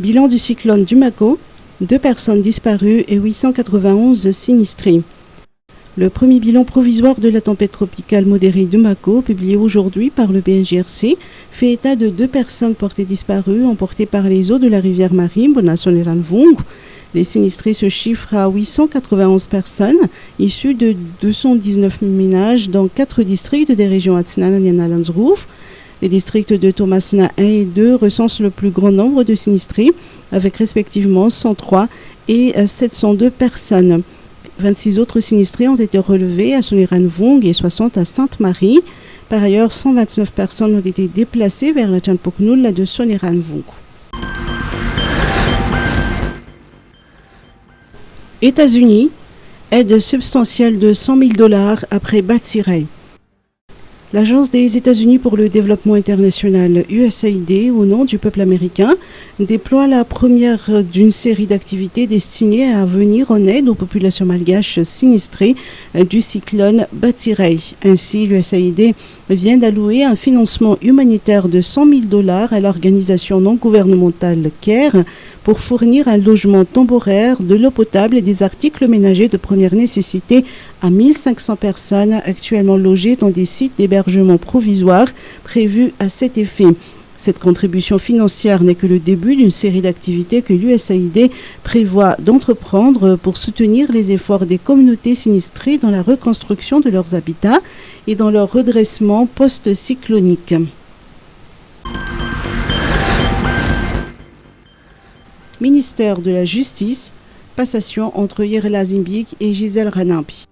Bilan du cyclone Dumako, 2 personnes disparues et 891 sinistrés. Le premier bilan provisoire de la tempête tropicale modérée Dumako, publié aujourd'hui par le BNJRC, fait état de 2 personnes portées disparues emportées par les eaux de la rivière Marimbe, à Soneranvung. Les sinistrés se chiffrent à 891 personnes, issues de 219 ménages dans 4 districts des régions Atsinanan et Nalanzrouf. Les districts de Thomasna 1 et 2 recensent le plus grand nombre de sinistrés, avec respectivement 103 et 702 personnes. 26 autres sinistrés ont été relevés à Soneranvung et 60 à Sainte-Marie. Par ailleurs, 129 personnes ont été déplacées vers la Tchanpoknul de Soneranvung. États-Unis, aide substantielle de $100 000 après Batsirai. L'Agence des États-Unis pour le développement international, USAID, au nom du peuple américain, déploie la première d'une série d'activités destinées à venir en aide aux populations malgaches sinistrées du cyclone Batsirai. Ainsi, l'USAID vient d'allouer un financement humanitaire de $100 000 à l'organisation non gouvernementale CARE pour fournir un logement temporaire, de l'eau potable et des articles ménagers de première nécessité à 1500 personnes actuellement logées dans des sites d'hébergement provisoires prévus à cet effet. Cette contribution financière n'est que le début d'une série d'activités que l'USAID prévoit d'entreprendre pour soutenir les efforts des communautés sinistrées dans la reconstruction de leurs habitats et dans leur redressement post-cyclonique. Ministère de la Justice, passation entre Yerlaza Imbik et Gisèle Ranampi.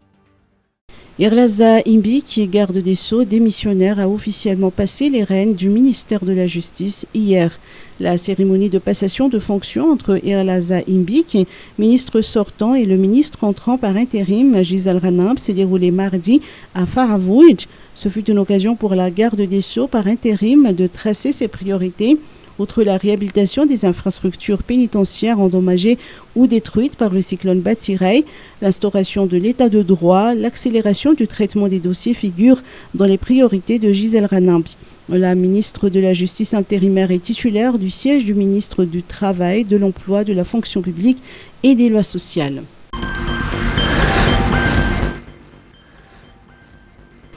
Yerlaza Imbik, qui est garde des Sceaux démissionnaire, a officiellement passé les rênes du ministère de la Justice hier. La cérémonie de passation de fonction entre Yerlaza Imbik, ministre sortant, et le ministre entrant par intérim, Gisèle Ranampi, s'est déroulée mardi à Faravouj. Ce fut une occasion pour la garde des Sceaux par intérim de tracer ses priorités. Outre la réhabilitation des infrastructures pénitentiaires endommagées ou détruites par le cyclone Batsirai, l'instauration de l'état de droit, l'accélération du traitement des dossiers figurent dans les priorités de Gisèle Ranampi. La ministre de la Justice intérimaire est titulaire du siège du ministre du Travail, de l'Emploi, de la Fonction publique et des lois sociales.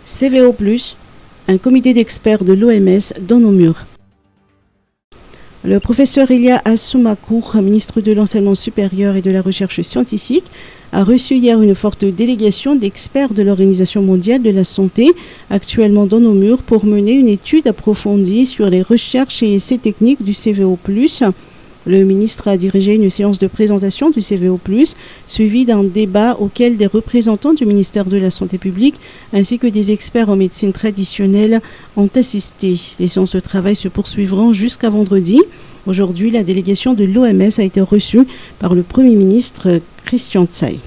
CVO+, un comité d'experts de l'OMS dans nos murs. Le professeur Elia Assoumakour, ministre de l'Enseignement supérieur et de la Recherche scientifique, a reçu hier une forte délégation d'experts de l'Organisation mondiale de la santé, actuellement dans nos murs, pour mener une étude approfondie sur les recherches et essais techniques du CVO+. Le ministre a dirigé une séance de présentation du CVO+, suivie d'un débat auquel des représentants du ministère de la Santé publique ainsi que des experts en médecine traditionnelle ont assisté. Les séances de travail se poursuivront jusqu'à vendredi. Aujourd'hui, la délégation de l'OMS a été reçue par le Premier ministre Christian Tsai.